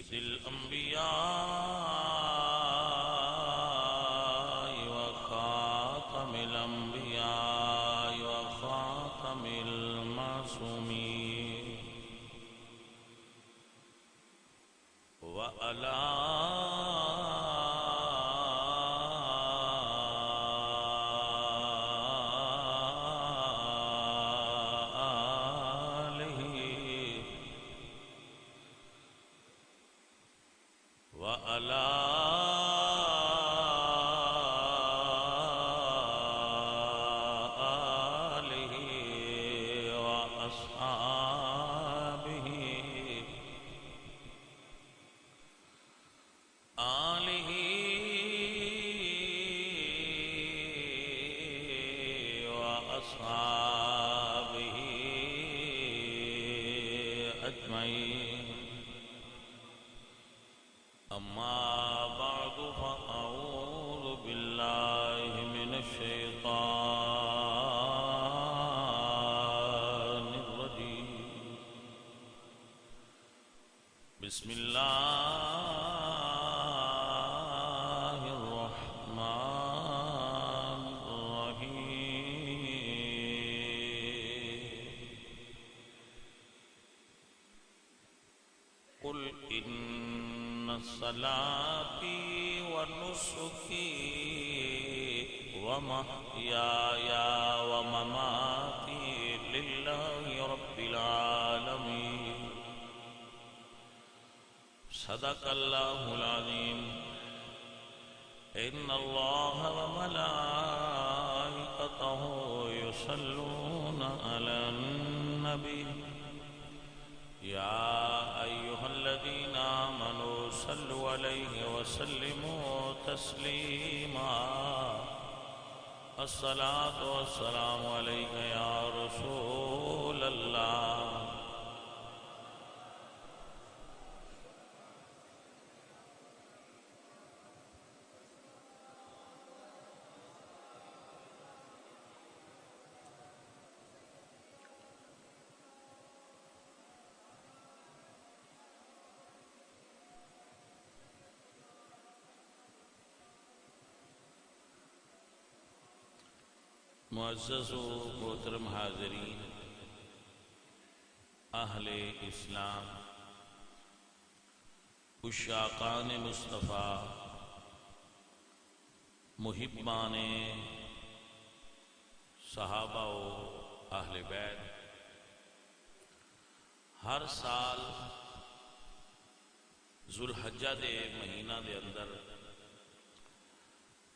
سيد الأنبياء وخاتم الأنبياء وخاتم المعصومين وعلى بسم الله الرحمن الرحيم قل إن صلاتي ونسكي ومحياي ومماتي لله رب العالمين صدق الله العظيم إن الله وملائكته يصلون على النبي يا أيها الذين آمنوا صلوا عليه وسلموا تسليما الصلاة والسلام عليك يا رسول الله معزز و محترم حاضرین، اہل اسلام، عشاقان مصطفیٰ، محبان صحابہ و اہل بیت، ہر سال ذوالحجہ دے مہینہ دے اندر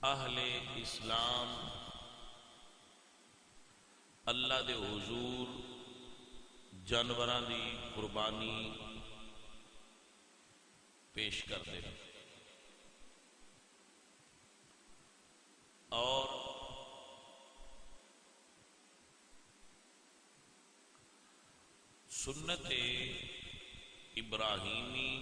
اہل اسلام اللہ دے حضور جانوراں دی قربانی پیش کرتے ہیں اور سنت ابراہیمی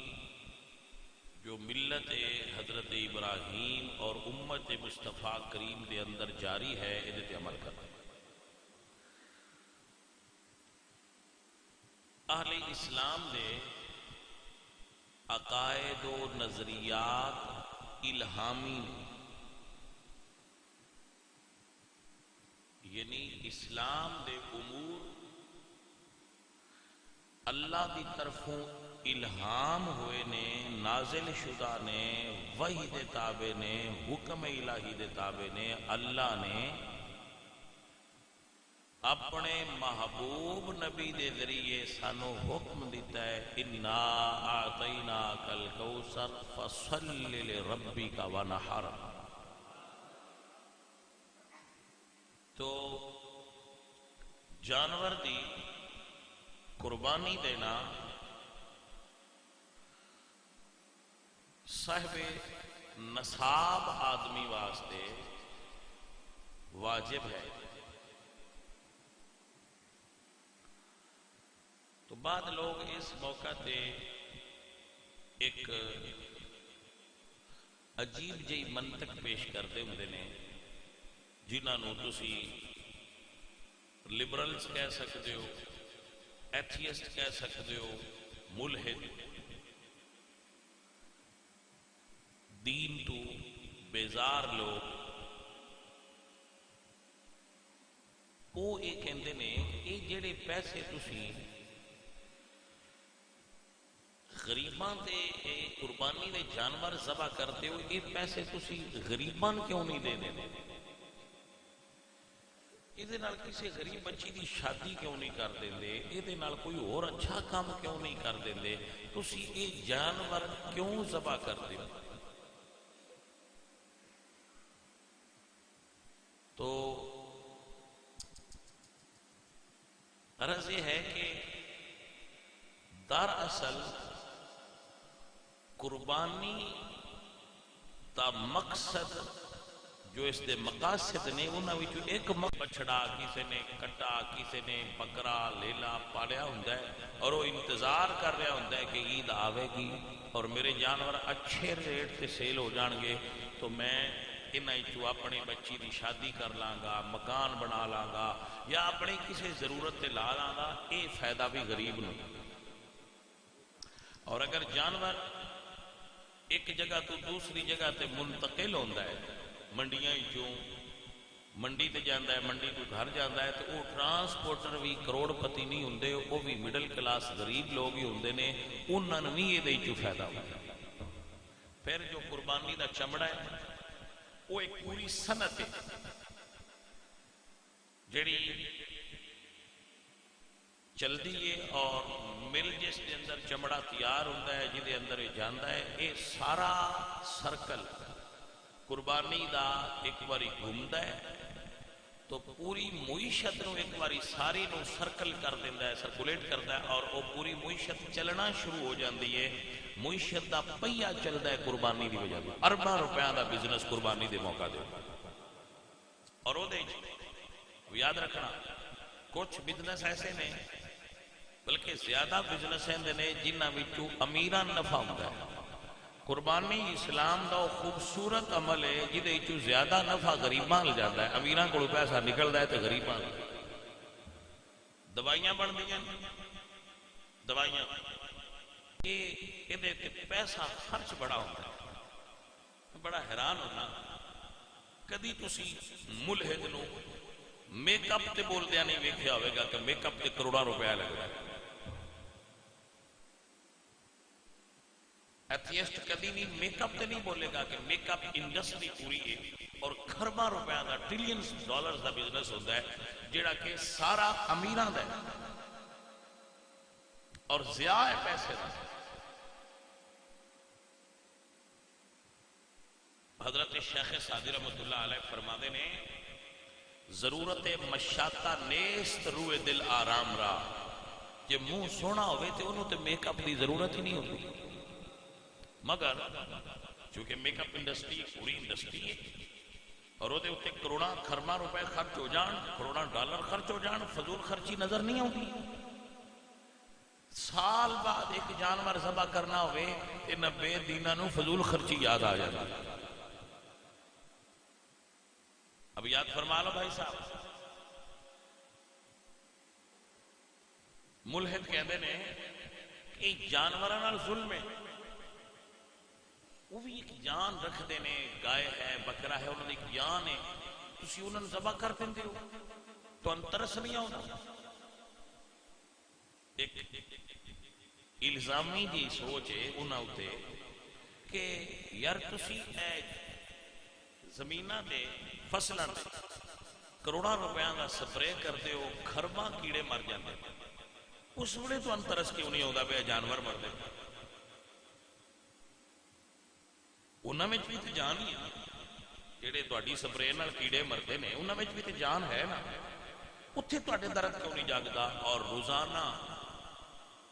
جو ملت حضرت ابراہیم اور امت مصطفیٰ کریم دے اندر جاری ہے، یہ عمل کرنا۔ اہل اسلام دے عقائد و نظریات الہامی، یعنی اسلام دے امور اللہ دی طرفوں الہام ہوئے نے، نازل شدہ نے، وحی دے تابع نے، حکم الہی دے تابع نے۔ اللہ نے اپنے محبوب نبی دے ذریعے سانو حکم دیتا ہے، اِنَّا أَعْطَيْنَاكَ الْكَوْثَرَ فَصَلِّ لِرَبِّكَ وَانْحَرْ۔ تو جانور دی قربانی دینا صاحب نصاب آدمی واسطے واجب ہے۔ تو بعد لوگ اس موقع تے ایک عجیب جی منطق پیش کرتے ہوندے نے، جنہاں نو تسی لبرلز کہہ سکتے ہو، ایتھیسٹ کہہ سکتے ہو، ملحد، دین تو بیزار لوگ وہ یہ کہندے نے کہ جڑے پیسے تسی غریباں دے قربانی دے جانور ذبح کرتے ہو، یہ پیسے تسی غریباں کیوں نہیں دے دے؟ یہ کسی غریب بچی دی شادی کیوں نہیں کر دے؟ یہ کوئی اور اچھا کام کیوں نہیں کر دے؟ تسی یہ جانور کیوں ذبح کرتے ہو؟ تو عرض یہ ہے کہ دراصل قربانی دا مقصد جو اس دے مقاصد نے انہاں وچوں ایک بچڑا کسی نے کٹا کسی نے بکرا لیلا پالیا ہوندا ہے اور وہ انتظار کر رہا ہوندا ہے کہ عید آوے گی اور میرے جانور اچھے ریٹ سے سیل ہو جان گے تو میں انہاں وچوں اپنی بچی دی شادی کر لاں گا، مکان بنا لاں گا یا اپنی کسی ضرورت تے لا لاں گا۔ یہ فائدہ بھی غریب نو۔ اور اگر جانور ایک جگہ تو دوسری جگہ تے منتقل ہوتا ہے، منڈیاں چوں منڈی تے جاندا ہے، منڈی تو گھر جاندا ہے، تو وہ ٹرانسپورٹر بھی کروڑ پتی نہیں ہوندے، وہ بھی مڈل کلاس غریب لوگ ہی ہوندے نے، انہاں نوں بھی یہ چوں فائدہ ہوتا ہے۔ پھر جو قربانی دا چمڑا ہے وہ ایک پوری صنعت ہے جڑی چلدی ہے، اور مل جس کے اندر چمڑا تیار ہوتا ہے جہدے اندر یہ جاندا ہے، یہ سارا سرکل قربانی دا ایک باری گھومتا ہے تو پوری معیشت نو ایک باری ساری نو سرکل کر دینا ہے، سرکولیٹ کرتا ہے، اور وہ پوری معیشت چلنا شروع ہو جاتی ہے۔ معیشت دا پہیہ چلتا ہے قربانی دی وجہ سے، ارباں روپیاں دا بزنس قربانی دے موقع دے، اور وہ یاد رکھنا کچھ بزنس ایسے نے بلکہ زیادہ بزنس ہیں جنہاں وچوں امیراں نفع ہوندا ہے۔ قربانی اسلام دا خوبصورت عمل ہے جہدے وچوں زیادہ نفع غریباں نال جاندا ہے، امیراں کولوں پیسہ نکلدا ہے تے غریباں نال۔ دوائیاں بندیاں، دوائیاں یہ پیسہ خرچ بڑا ہوتا ہے۔ بڑا حیران ہونا کدی تسی ملحد نو میک اپ تے بولدیا نہیں ویکھیا ہوئے گا کہ میک اپ تے کروڑاں روپیہ لگتا ہے۔ ایتھیسٹ کدی نہیں میک اپ تے نہیں بولے گا کہ میک اپ انڈسٹری پوری ہے اور کھرباں روپیہ دا ٹریلینز ڈالرز دا بزنس ہوتا ہے جڑا کہ سارا امیراں دا ہے اور ضیاء ہے پیسے دا۔ حضرت شیخ سعدی رحمۃ اللہ علیہ فرماتے نے ضرورت مشاطہ نیست روئے دل آرام را، جے منہ سونا ہوئے تے انہوں تے میک اپ دی ضرورت ہی نہیں ہوتی، مگر چونکہ میک اپ انڈسٹری پوری انڈسٹری ہے اور وہ اتنے کروڑاں کھرباں روپے خرچ ہو جان، کروڑاں ڈالر خرچ ہو جان، فضول خرچی نظر نہیں آتی۔ سال بعد ایک جانور ذبح کرنا ہوئے تے 90 دیناں نوں فضول خرچی یاد آ جاتی۔ اب یاد فرما لو بھائی صاحب، ملحد کہندے نے کہ جانوراں نال ظلم ہے، وہ بھی ایک جان رکھتے ہیں، گائے ہے بکرا ہے انہوں نے ایک جان ہے، تسی انہوں نے ذبح کر دیں ہو تو انترس نہیں ہوتا۔ ایک الزامی جی سوچ ہے انہوں نے کہ یار تسی زمینہ دے فصلہ دے کروڑاں روپیاں کا سپرے کرتے ہو، کھرباں کیڑے مر جاتے، اس وقت تو انترس کیوں نہیں ہوتا بے جانور مر دے؟ انہاں میں بھی تو جان ہی ہے، جڑے تہاڈی سپرے نال کیڑے مرتے نے انہاں میں بھی تو جان ہے نا، اتھے تہاڈے درد کیوں نہیں جاگدا؟ اور روزانہ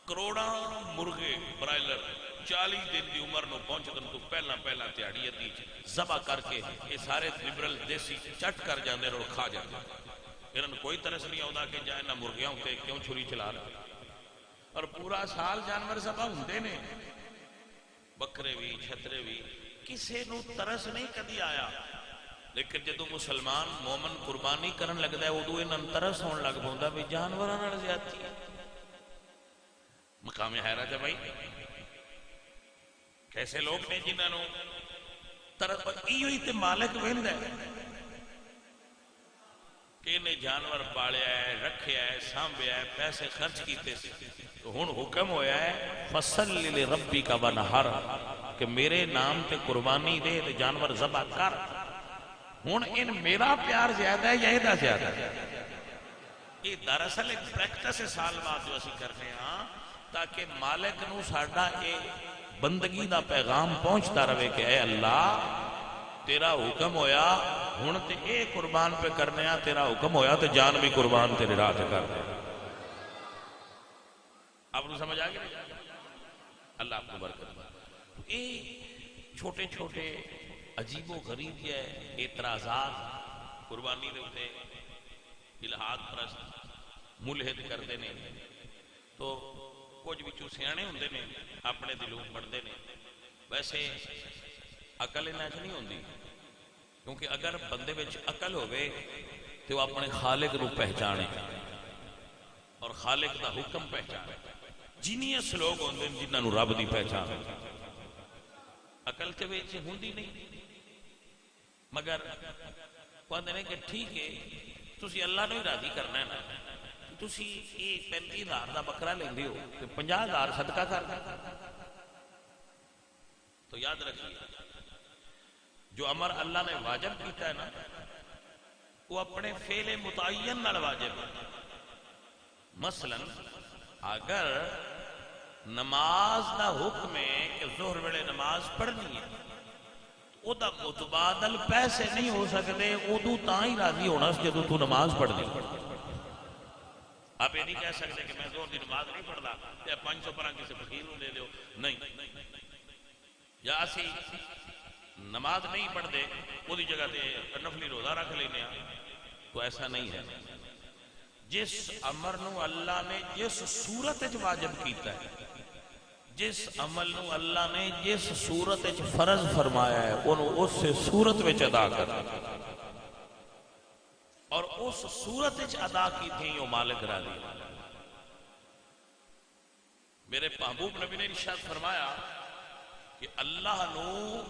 کروڑاں مرغے برائلر 40 دن دی عمر نو پہنچدن تو پہلا تہاڑی ادی ذبح کر کے یہ سارے لبرل دیسی چٹ کر جاندے اور کھا جاندے، انہاں کوئی ترس نہیں آتا کہ جائے نہ مرغیاں ہوتے کیوں چھری چلا رہے، اور پورا سال جانور ذبح ہوندے نے، بکرے بھی چھترے بھی، کسے نو ترس نہیں کدی آیا۔ لیکن جدو مسلمان مومن قربانی کرن لگتا ہے ادو انہاں ترس ہون لگ پوندا بھی جانوراں نال زیادتی ہے۔ مقام حیرت ہے بھائی، کیسے لوگ نے جنہاں نو ایو ہی تے مالک ویندا ہے کہ انہیں جانور پالیا ہے، رکھیا ہے، سانبھیا ہے، پیسے خرچ کیتے سے، تو ہن حکم ہویا ہے فصل لربک ونحر کہ میرے نام تے قربانی دے تے جانور ذبح کر۔ ہن ان میرا پیار زیادہ ہے یا ایدہ زیادہ ہے؟ یہ دراصل ایک پریکٹس ہے سال بعد جو اسی کرنے ہاں تاکہ مالک نو ساڈا اے بندگی دا پیغام پہنچتا رہے کہ اے اللہ تیرا حکم ہویا ہن تے اے قربان پہ کرنے ہاں، تیرا حکم ہویا تے جان بھی قربان تیرے راہ تے کر دے۔ آپ کو سمجھ آگے نہیں؟ اللہ آپ کو برکت دے۔ اے چھوٹے چھوٹے عجیب و غریب یہ اعتراضات قربانی دے ہوتے الہاد پرست ملحد کردے نے تو کچھ بھی سیانے ہوندے نے اپنے دلوں پڑھتے نے، ویسے عقل انہاں چ نہیں ہوندی، کیونکہ اگر بندے وچ عقل ہوئے تو وہ اپنے خالق نو پہچانے اور خالق دا حکم پہچانے۔ جینیس لوگ ہوندے نے جنہاں نو رب دی پہچان عقل تے وچ ہوندی نہیں، مگر کہندے نے کہ ٹھیک ہے تسی اللہ نو ہی راضی کرنا ہے نا، تسی یہ 35,000 دا بکرا لیندے ہو تے 50,000 صدقہ کر دے۔ تو یاد رکھیے جو امر اللہ نے واجب کیتا ہے نا وہ اپنے فعل متعین نال واجب ہے۔ مثلا اگر نماز دا حکم ہے کہ ظہر ویلے نماز پڑھنی ہے او دا متبادل پیسے نہیں ہو سکتے، ادو تاں ہی راضی ہونا جدو تو نماز پڑھنی۔ آپ یہ نہیں کہہ سکتے کہ میں ظہر دی نماز نہیں پڑھتا یا 500 پرا کسی فقیر نو دے دیو، نہیں، یا اسی نماز نہیں پڑھتے وہ دی جگہ تے نفلی روزہ رکھ لینے ہیں، تو ایسا نہیں ہے۔ جس امر نو اللہ نے جس صورت وچ واجب کیتا ہے، جس عمل نو اللہ نے جس صورت وچ فرض فرمایا ہے انہوں اس سے صورت وچ ادا کر اور اس صورت وچ ادا کی تھی وہ مالک راضی۔ میرے محبوب نبی نے ارشاد فرمایا کہ اللہ نو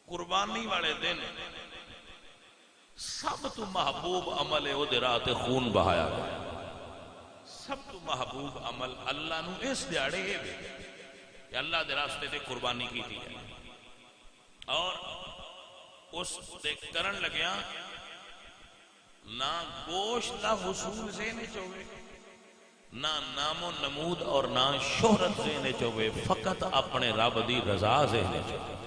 قربانی والے دن سب تو محبوب عمل ہے وہ دے راہ تے خون بہایا گیا۔ سب تو محبوب عمل اللہ نو اس دیاڑے یہ بھی کہ اللہ دے راستے تے قربانی کی تھی ہے اور اس دے کرن لگیا نہ گوشت دا حصول ذہن چوئے، نہ نام و نمود اور نہ شہرت ذہن چوئے، فقط اپنے رب دی رضا ذہن چوئے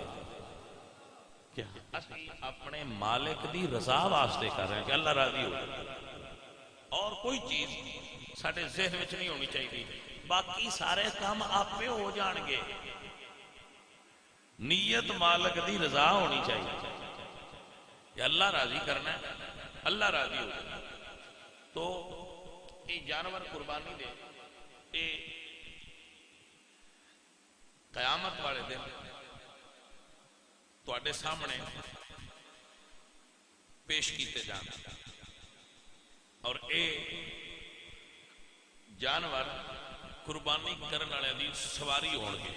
کہ اسی اپنے مالک دی رضا واسطے کر رہے ہیں کہ اللہ راضی ہو، اور کوئی چیز ساڑھے ذہن وچ نہیں ہونی چاہیے، باقی سارے کام آپ پہ ہو جان گے، نیت مالک دی رضا ہونی چاہیے کہ اللہ راضی کرنا ہے، اللہ راضی ہو۔ تو یہ جانور قربانی دے یہ قیامت والے دن تواڈے سامنے پیش کیتے جان اور اے جانور قربانی کرن والے دی سواری ہون گے،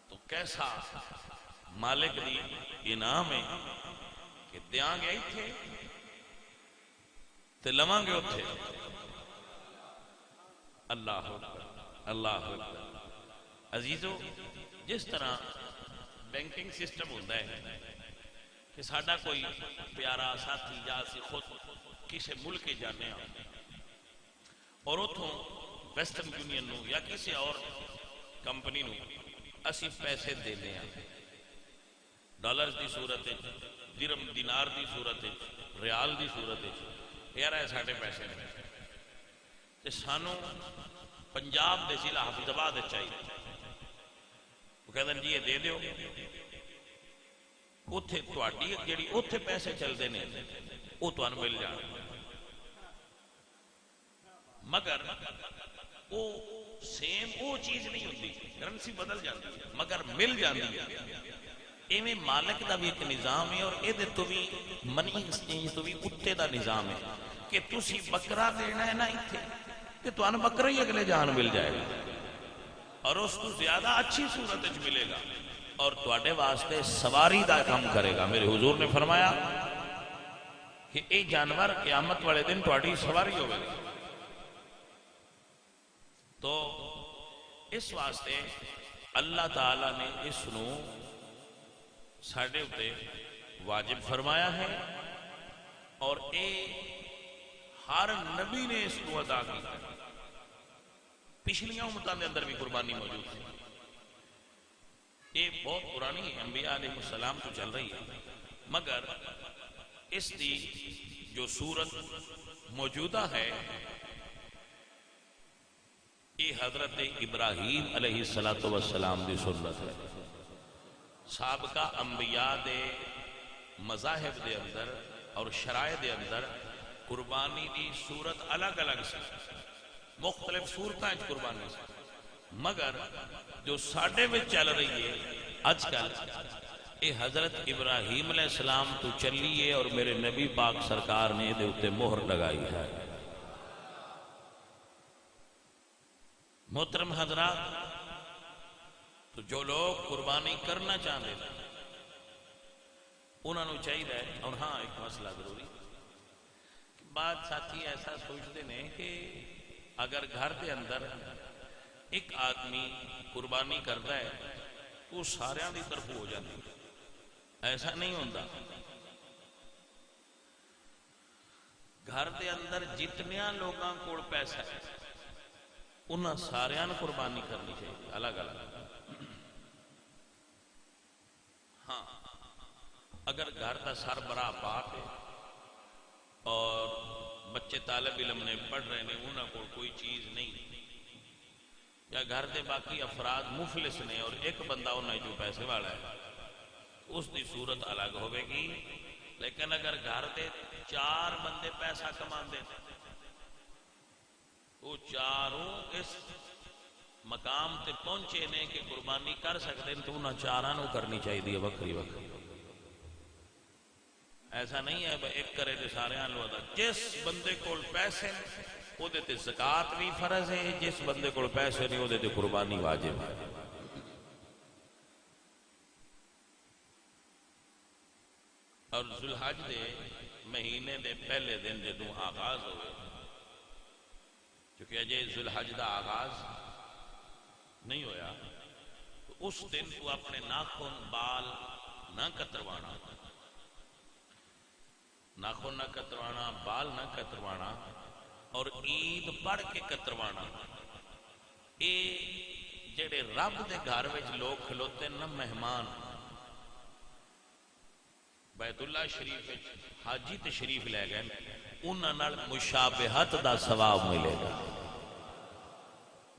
تو کیسا مالک دی انعام ہے کہ دیاں گے ایتھے تے لواں گے اتھے۔ اللہ اکبر، اللہ اکبر۔ عزیزو جس طرح بینکنگ سسٹم ہوتا ہے کہ ساڈا کوئی پیارا ساتھی یا اسی خود کسی ملک جانے ہاں اور اتوں ویسٹرن یونین نو یا کسی اور کمپنی نو اسی پیسے دینے ہیں ڈالرز دی صورت درہم دینار دی صورت ریال دی صورت یار ہے ساڈے پیسے نے تے سانو پنجاب دے ضلع حافظ آباد چاہیے، وہ کہتے ہیں جی یہ دے دیو، اتھے تواڈی جڑی اتھے پیسے چلتے ہیں وہ تانوں مل جان، مگر وہ سیم وہ چیز نہیں ہوتی، کرنسی بدل جاتی ہے مگر مل جاتی ہے۔ ایویں مالک دا بھی ایک نظام ہے اور یہ تو بھی منی ایکسچینج تو بھی اتے دا نظام ہے کہ تسی بکرا دینا ہے نا اتھے کہ تانوں بکرا ہی اگلے جان مل جائے گا اور اس کو زیادہ اچھی صورت ملے گا، اور تواڈے واسطے سواری دا کام کرے گا. میرے حضور نے فرمایا کہ اے جانور قیامت والے دن تواڈی سواری ہوگی. تو اس واسطے اللہ تعالی نے اس نو ساڈے اتے واجب فرمایا ہے اور اے ہر نبی نے اس کو ادا کیا. پچھلیاں امتاں دے اندر بھی قربانی موجود ہے. یہ بہت پرانی ہے، انبیاء علیہ السلام تو چل رہی ہے، مگر اس دی جو صورت موجودہ ہے یہ حضرت ابراہیم علیہ السلام دی سنت ہے. سابقہ انبیاء دے مذاہب دے اندر اور شرائع دے اندر قربانی دی صورت الگ الگ سی، مختلف صورتیں قربانی سی، مگر جو ساڈے میں چل رہی ہے آج کل یہ حضرت ابراہیم علیہ السلام تو چلی ہے اور میرے نبی پاک سرکار نے دے اتے مہر لگائی ہے. محترم حضرات، تو جو لوگ قربانی کرنا چاہتے ہیں انہوں نے چاہیے. اور ہاں ایک مسئلہ ضروری بات، ساتھی ایسا سوچتے ہیں کہ اگر گھر کے اندر ایک آدمی قربانی کرتا ہے وہ سارے دی طرف ہو جاتی ہے. ایسا نہیں ہوتا. گھر کے اندر جتنیا لوگوں کو پیسہ ہے انہاں سارے قربانی کرنی چاہیے الگ الگ. ہاں اگر گھر کا سربراہ پاک ہے اور بچے طالب علم نے پڑھ رہے ہیں انہوں کو کوئی چیز نہیں، یا گھر کے باقی افراد مفلس نے اور ایک بندہ انہیں جو پیسے والا ہے اس کی صورت الگ ہوئے گی. لیکن اگر گھر کے 4 بندے پیسہ کما دے وہ چاروں اس مقام تے پہنچے نے کہ قربانی کر سکتے ہیں تو انہاں 4 کرنی چاہیے وکری وکری. ایسا نہیں ہے بھائی ایک کرے تو سارے لو ادا. جس بندے کو پیسے وہ دیتے زکات بھی فرض ہے، جس بندے کو پیسے نہیں وہ دیتے قربانی واجب ہے. اور ذوالحج دے مہینے دے پہلے دن جدوں آغاز ہوئے، کیونکہ اجے ذوالحج دا آغاز نہیں ہویا، تو اس دن تو اپنے ناخن بال نہ کتروانا، ناخن نہ کتروانا، بال نہ کتروانا اور عید پڑھ کے کتروانا. اے جڑے رب دے گھر وچ لوگ کھلوتے نا مہمان، بیت اللہ شریف وچ حاجی تشریف لے گئے، انہاں نال مشابہت دا ثواب ملے گا.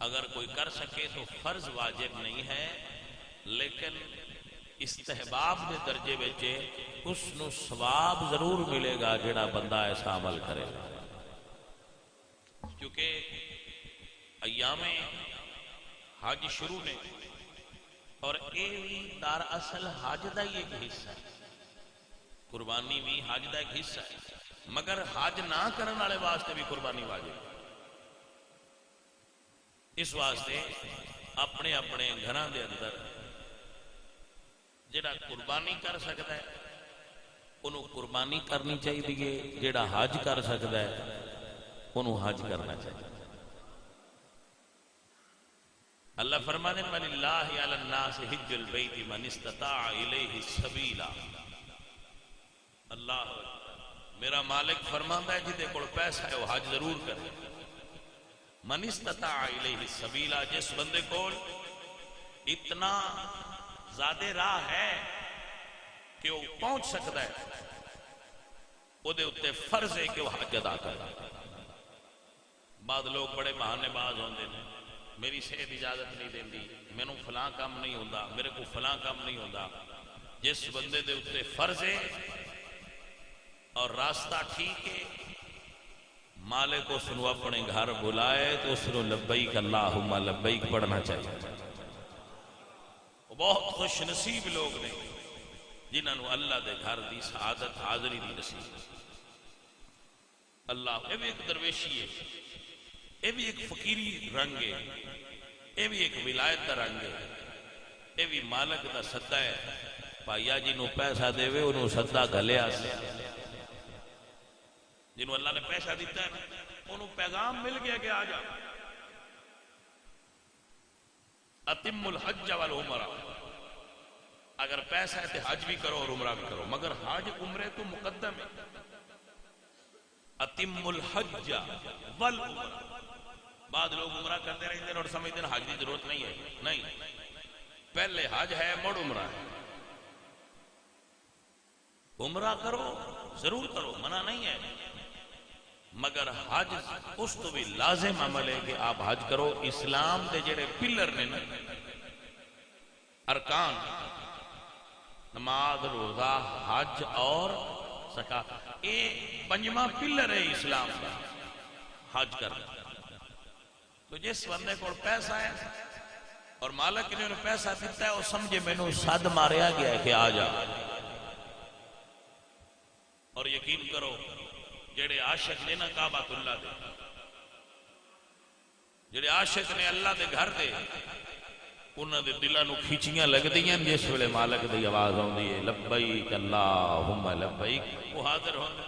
اگر کوئی کر سکے تو فرض واجب نہیں ہے، لیکن استحباب دے درجے وچ اس نو ثواب ضرور ملے گا جڑا بندہ ایسا عمل کرے گا. کیونکہ ایام حج شروع نے اور اے بھی دار اصل حج دا ہی ایک حصہ ہے، قربانی بھی حج دا ایک حصہ ہے، مگر حج نہ کرنے والے واسطے بھی قربانی واجب ہے. اس واسطے اپنے اپنے گھراں دے اندر جڑا قربانی کر سکتا ہے انہوں قربانی کرنی چاہیے، جڑا حج کر سکتا ہے انہوں حج کرنا چاہیے. اللہ فرمانے وَلِلَّهِ عَلَى النَّاسِ حِجُّ الْبَيْتِ مَنِ اسْتَطَاعَ إِلَيْهِ سَبِيلًا. اللہ میرا مالک فرماتا ہے جدے کول پیسہ ہے وہ حج ضرور کرے. من استطاع الیہ سبیلا، جس بندے کول اتنا زیادہ راہ ہے کہ وہ پہنچ سکتا ہے وہ دے اتے فرض ہے کہ وہ حج ادا کرے. بعض لوگ بڑے بہانے باز ہوندے ہیں، میری صحت اجازت نہیں دیندی، مینوں فلاں کام نہیں ہوندا، میرے کو فلاں کام نہیں ہوندا. جس بندے دے اتے فرض ہے اور راستہ ٹھیک ہے، مالک اس نو اپنے گھر بلائے تو اس نو لبیک اللہم لبیک پڑھنا چاہیے. وہ بہت خوش نصیب لوگ نے جنہاں نو اللہ دے گھر دی سعادت حاضری دی نصیب. اللہ، یہ بھی ایک درویشی ہے، یہ بھی ایک فقیری رنگ ہے، یہ بھی ایک ولایت دا رنگ ہے، یہ بھی مالک دا سدا ہے. بھائیا جی نو پیسہ دے انہوں سدا گلیا سے، جنہوں اللہ نے پیسہ دیتا ہے انہوں پیغام مل گیا کہ آ جا. اتم الحج والعمرہ، اگر پیسہ ہے تو حج بھی کرو اور عمرہ بھی کرو، مگر حج عمرے تو مقدم ہے. اتم الحج والعمرہ. بعد لوگ عمرہ کرتے رہتے ہیں اور سمجھتے ہیں حج کی ضرورت نہیں ہے. نہیں، پہلے حج ہے مڑ عمرہ ہے. عمرہ کرو ضرور کرو، منع نہیں ہے، مگر حج اس تو بھی لازم عمل ہے کہ آپ حج کرو. اسلام دے جڑے پلر نے نا، ارکان، نماز، روزہ، حج اور زکات، یہ پنجواں پلر ہے اسلام کا، حج کرنا. تو جس بندے کو پیسہ ہے اور مالک نے انہیں پیسہ دیتا ہے، وہ سمجھے میں نے سد ماریا گیا ہے کہ آ جا. اور یقین کرو جڑے عاشق نے نا کعبۃ اللہ دے، جڑے عاشق نے اللہ دے گھر دے، انہاں دے دلاں نو کھچیاں لگدیاں جس ویلے مالک دی آواز آندی ہے لبیک اللہم لبیک، وہ حاضر ہوندے.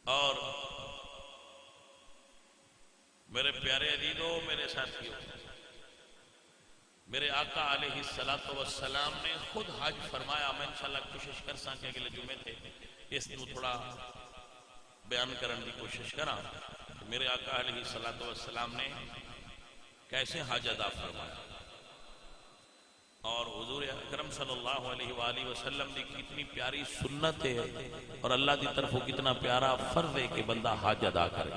اور میرے پیارے عزیزو، میرے ساتھیو، میرے آقا علیہ السلام نے خود حج فرمایا. میں انشاءاللہ کوشش کر ساں کہ اگلے جمعے تھے اس کو تھوڑا بیان کرنے کی کوشش کراں. میرے آقا علیہ السلام نے کیسے حج ادا فرمایا اور حضور اکرم صلی اللہ علیہ وآلہ وسلم کی کتنی پیاری سنت ہے اور اللہ کی طرف کتنا پیارا فرض ہے کہ بندہ حج ادا کرے.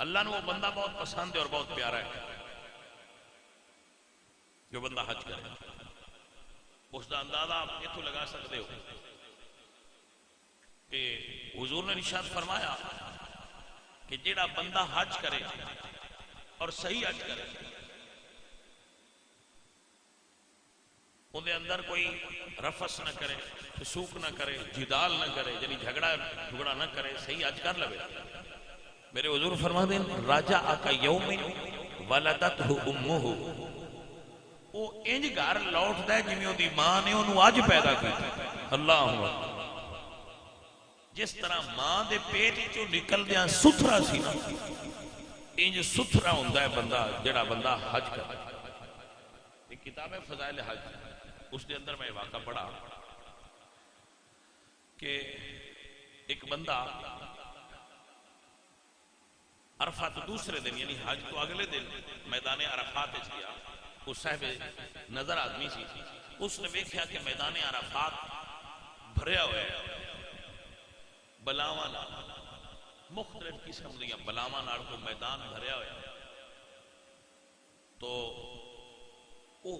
اللہ نے وہ بندہ بہت پسند ہے اور بہت پیارا ہے جو بندہ حج کرے. اس کا اندازہ آپ اتو لگا سکتے ہو کہ حضور نے ارشاد فرمایا کہ جیڑا بندہ حج کرے اور صحیح حج کرے، اندر اندر کوئی رفس نہ کرے، فسوق نہ کرے، جدال نہ کرے، یعنی جھگڑا نہ کرے، صحیح حج کر لے. میرے حضور فرما دیں راجع کا یوم ولدتہ امہ، وہ انج گھر لوٹتا ہے جویں دی ماں نے انہوں اج پیدا کی. اللہ اکبر. جس طرح ماں دے پیٹ چوں نکل دیا ستھرا سی نا، انج ستھرا ہوندا ہے بندہ جڑا بندہ حج کرے. ایک کتاب ہے فضائل حج، اس کے اندر میں واقعہ پڑھا کہ ایک بندہ عرفات دوسرے دن یعنی حج تو اگلے دن میدان عرفات گیا. اس صاحب نظر آدمی سی، اس نے دیکھا کہ میدان عرفات بھریا ہوا ہے بلاواں نال، مختلف قسم دیا بلاواں نال کو میدان بھریا ہوا ہے. تو وہ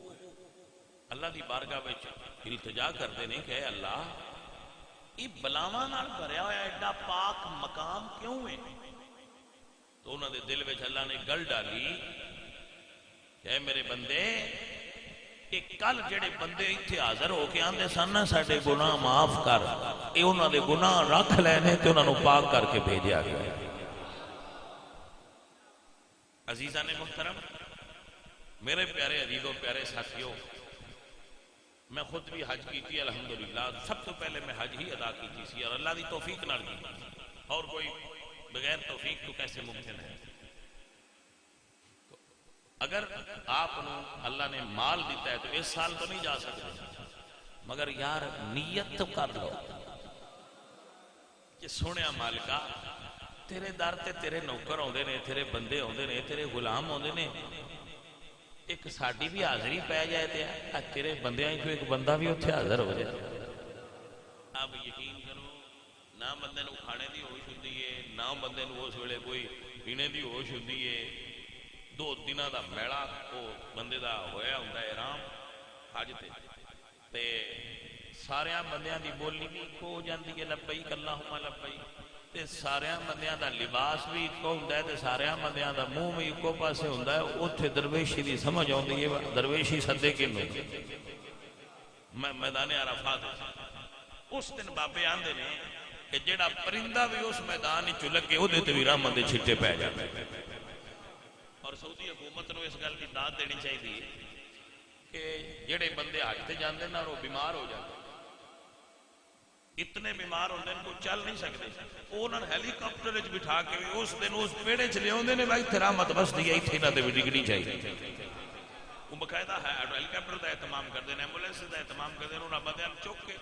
اللہ دی بارگاہ وچ التجا کرتے ہیں کہ اے اللہ، یہ بلاواں نال بھریا ہوا ایڈا پاک مقام کیوں ہے؟ تو انہوں نے دل وچ اللہ نے گل ڈالی کہ اے میرے بندے، کہ کل جڑے بندے اتنے حاضر ہو کے آندے سن نا ساڈے گناہ معاف کر، اے انہوں نے گناہ رکھ لینے تے انہوں نے پاک کر کے بھیجیا گیا. عزیزان محترم، میرے پیارے عزیزوں، پیارے ساتھیوں، میں خود بھی حج کی تھی الحمدللہ. سب تو پہلے میں حج ہی ادا کی تھی اور اللہ دی توفیق نال کی، اور کوئی بغیر توفیق تو کیسے ممکن ہے. اگر آپ اللہ نے مال دیتا ہے تو اس سال تو نہیں جا سکتے، مگر یار نیت تو کر لو کہ سونیا مالکا تیرے در تے تیرے نوکر ہوندے نے، تیرے بندے ہوندے نے، تیرے غلام ہوندے نے، ایک ساڈی بھی حاضری پہ جائے تے تیرے بندیاں کو ایک بندہ بھی اتنے حاضر ہو جائے. اب یقین کرو، نہ بندے نو کھانے دی ہوش ہوندی ہے، نہ بندے نو اس ویلے کوئی پینے دی ہوش ہوندی ہے. 2 دنوں دا میڑا وہ بندے دا ہویا ہوندا ہے آرام حج تے سارے بندیاں دی بولی بھی ایک ہو جاندی ہے لبیک اللہم لبیک، تے سارے بندیاں دا لباس بھی ایک ہوندا ہے تے سارے بندیاں دا منہ بھی ایک پاسے ہوندا ہے. اوتھے درویشی دی سمجھ آندی ہے درویشی سدے کینوں میدان عرفات. اس دن بابے آندے نے کہ جیڑا پرندہ بھی اس میدان وچ لگے او دے تے بھی رحمت دے چھٹے پے جاندے اور سعودی حکومت کو اس گل کی داد دینی چاہیے کہ جڑے بندے حج تے جاندے نا وہ بیمار ہو جاتے، اتنے بیمار ہوتے ہیں کوئی چل نہیں سکتے، وہ انہوں نے ہیلی کاپٹر بٹھا کے اس دن اس پیڑے چ لیا بھائی تیرا مت بستی ہے اتنے بھی ڈگنی چاہیے، وہ باقاعدہ ہے ہیلی کاپٹر کا اہتمام کرتے ہیں، ایمبولینس کا اہتمام کرتے ہیں، انہوں نے بندے چک کے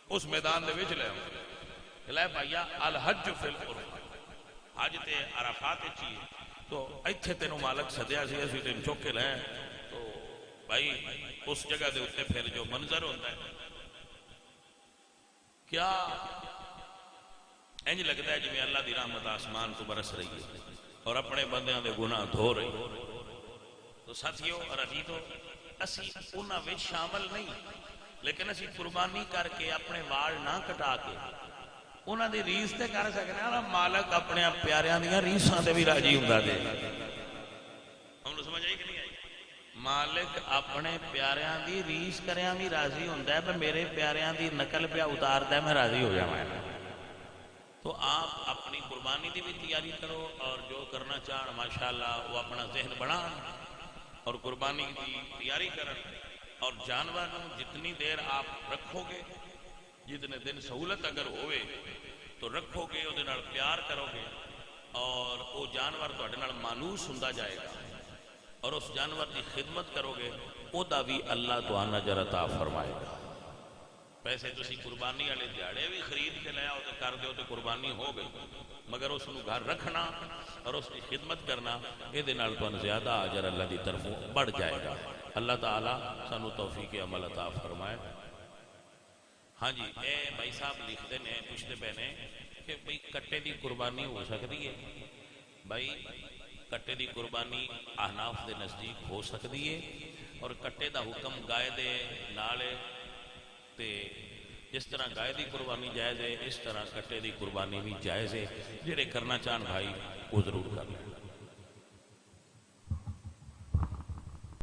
اس میدان دے وچ لے آؤ لے بھائیا الحج فی القرب، حج تے عرفات چی تو ایتھے تینوں مالک سدیا سی اسی تین چک کے لے تو بھائی اس جگہ دے اتنے پھر جو منظر ہوتا ہے کیا انج لگتا ہے جی اللہ دی رحمت آسمان تو برس رہی ہے اور اپنے بندیاں دے گناہ دھو رہی، تو ساتھیو اور عزیزو اسی انہاں وچ شامل نہیں، لیکن اسی قربانی کر کے اپنے وال نہ کٹا کے انہاں دی ریس تے کر سکتے ہیں، مالک اپنے پیاریاں دیاں ریساں تے بھی راضی ہوندا جے، ہم نے سمجھ آئی کہ نہیں آئی؟ مالک اپنے پیاریاں دی ریس کریاں بھی راضی ہوندا ہے، پر میرے پیاریاں دی نقل پہ اتاردا ہے میں راضی ہو جاواں۔ تو آپ اپنی قربانی دی بھی تیاری کرو اور جو کرنا چاہن ماشاءاللہ وہ اپنا ذہن بنان اور قربانی کی تیاری کرن، اور جانور جتنی دیر آپ رکھو گے، جتنے دن سہولت اگر ہوئے تو رکھو گے، وہ پیار کرو گے اور وہ جانور تہاڈے نال مانوس ہوندا جائے گا، اور اس جانور کی خدمت کرو گے وہ دا بھی اللہ تہانوں اجر عطا فرمائے گا۔ پیسے تسی قربانی والے دیہڑے بھی خرید کے لے آؤ تو کر دیو تو قربانی ہو گئی، مگر اس کو گھر رکھنا اور اس کی خدمت کرنا یہ نال تہانوں زیادہ اجر اللہ دی طرفوں بڑھ جائے گا۔ اللہ تعالیٰ سانو توفیق عمل عطا فرمائے۔ ہاں جی، اے بھائی صاحب لکھتے ہیں پوچھتے پے نے کہ بھئی کٹے دی قربانی ہو سکتی ہے؟ بھائی کٹے دی قربانی احناف دے نزدیک ہو سکتی ہے، اور کٹے دا حکم گائے دے نالے تے جس طرح گائے دی قربانی جائز ہے اس طرح کٹے دی قربانی بھی جائز ہے، جڑے کرنا چاہن بھائی وہ ضرور کر لیں۔